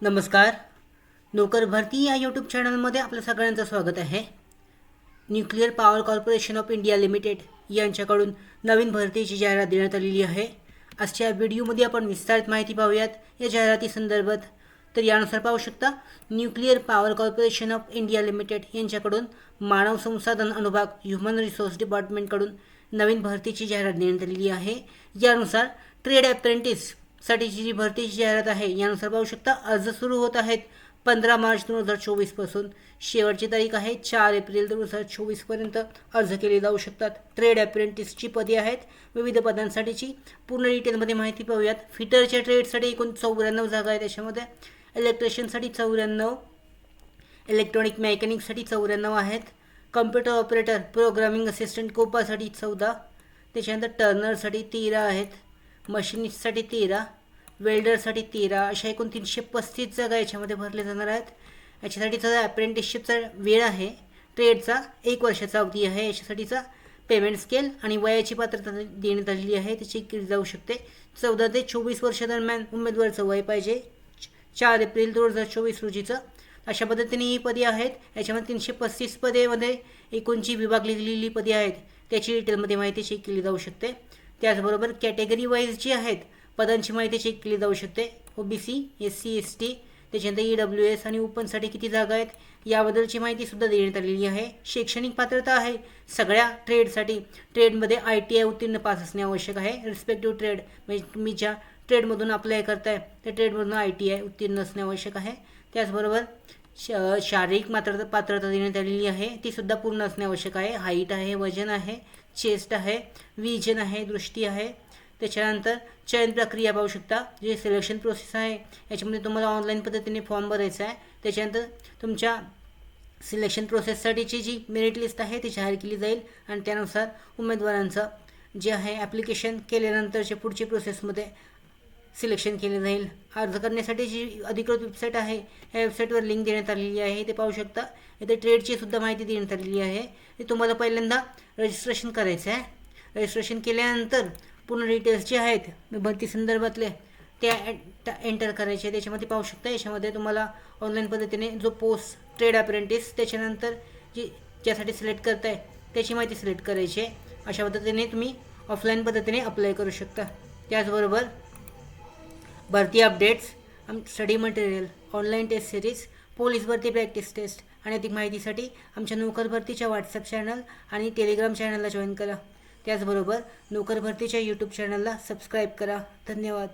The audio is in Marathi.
नमस्कार. नोकर भरती या यूट्यूब चॅनलमध्ये आपलं सगळ्यांचं स्वागत आहे. Nuclear power corporation of India limited यांच्याकडून नवीन भरतीची जाहिरात देण्यात आलेली आहे. आजच्या व्हिडिओमध्ये आपण विस्तारित माहिती पाहूयात या जाहिराती संदर्भात. तर यानुसार पाहू शकता, nuclear power corporation of India limited यांच्याकडून मानव संसाधन अनुभाग ह्युमन रिसोर्स डिपार्टमेंटकडून नवीन भरतीची जाहिरात देण्यात आलेली आहे. यानुसार ट्रेड अप्रेंटिस साठीची जी भरतीची जाहिरात आहे यानुसार पाहू शकता, अर्ज सुरू होत आहेत 15 मार्च 2024 पासून. शेवटची तारीख आहे 4 एप्रिल 2024 पर्यंत अर्ज केले जाऊ शकतात. ट्रेड अप्रेंटिसची पदे आहेत विविध पदांसाठीची. पूर्ण डिटेलमध्ये माहिती पाहूयात. फिटरच्या ट्रेडसाठी एकूण 94 जागा आहेत. त्याच्यामध्ये इलेक्ट्रिशियनसाठी 94, इलेक्ट्रॉनिक मेकॅनिकसाठी 94 आहेत. कम्प्युटर ऑपरेटर, प्रोग्रामिंग असिस्टंट कोपासाठी 14, त्याच्यानंतर टर्नरसाठी 13 आहेत, मशिनिस्टसाठी 13, वेल्डरसाठी 13, अशा एकूण 335 जागा याच्यामध्ये भरले जाणार आहेत. याच्यासाठीचा अप्रेंटिसशिपचा वेळ आहे ट्रेडचा 1 वर्षाचा अवधी आहे. याच्यासाठीचा पेमेंट स्केल आणि वयाची पात्रता देण्यात आलेली आहे, त्याची केली जाऊ शकते. 14 ते 24 वर्ष दरम्यान उमेदवाराचं वय पाहिजे. 4 एप्रिल 2024 रोजीचं. अशा पद्धतीने ही पदे आहेत. याच्यामध्ये 335 पदेमध्ये एकूण जी विभागली गेलेली पदे आहेत त्याची डिटेलमध्ये माहिती चेक केली जाऊ शकते. त्याचबरोबर कॅटेगरी वाईज जी आहेत पदांची माहिती चेक केली जाऊ शकते. OBC, SC, ST, त्याच्यानंतर EWS आणि ओपनसाठी किती जागा आहेत याबद्दलची माहितीसुद्धा देण्यात आलेली आहे. शैक्षणिक पात्रता आहे सगळ्या ट्रेडसाठी. ट्रेडमध्ये ITI उत्तीर्ण पास असणे आवश्यक आहे. रिस्पेक्टिव्ह ट्रेड म्हणजे तुम्ही ज्या ट्रेडमधून अप्लाय करताय त्या ट्रेडमधून ITI उत्तीर्ण असणे आवश्यक आहे. त्याचबरोबर शारीरिक पात्रता देण्यात आलेली आहे, तीसुद्धा पूर्ण असणे आवश्यक आहे. हाईट आहे, वजन आहे, चेस्ट आहे, विजन आहे, दृष्टी आहे. त्याच्यानंतर चयन प्रक्रिया पाहू शकता. जे सिलेक्शन प्रोसेस आहे याच्यामध्ये तुम्हाला ऑनलाईन पद्धतीने फॉर्म भरायचा आहे. त्याच्यानंतर तुमच्या सिलेक्शन प्रोसेससाठीची जी मेरिट लिस्ट आहे ती जाहीर केली जाईल आणि त्यानुसार उमेदवारांचं जे आहे ॲप्लिकेशन केल्यानंतरच्या पुढची प्रोसेसमध्ये सिलेक्शन केले जाईल. अर्ज करण्यासाठी जी अधिकृत वेबसाईट आहे या वेबसाईटवर लिंक देण्यात आलेली आहे, ते पाहू शकता. इथे ट्रेडची सुद्धा माहिती देण्यात आलेली आहे. ते तुम्हाला पहिल्यांदा रजिस्ट्रेशन करायचं आहे. रजिस्ट्रेशन केल्यानंतर पूर्ण डिटेल्स जे आहेत भरती संदर्भातले त्या एंटर करायचे. त्याच्यामध्ये पाहू शकता, याच्यामध्ये तुम्हाला ऑनलाईन पद्धतीने जो पोस्ट ट्रेड अप्रेंटिस त्याच्यानंतर ज्यासाठी सिलेक्ट करताय त्याची माहिती सिलेक्ट करायची आहे. अशा पद्धतीने तुम्ही ऑफलाईन पद्धतीने अप्लाय करू शकता. त्याचबरोबर भरती updates, study material, online test series, police भरती प्रॅक्टिस टेस्ट आणि अधिक माहितीसाठी आमच्या नोकर भरतीच्या व्हॉट्सअप चॅनल आणि टेलिग्राम चॅनलला जॉईन करा. त्याचबरोबर नोकर भरतीच्या यूट्यूब चॅनलला सबस्क्राईब करा. धन्यवाद.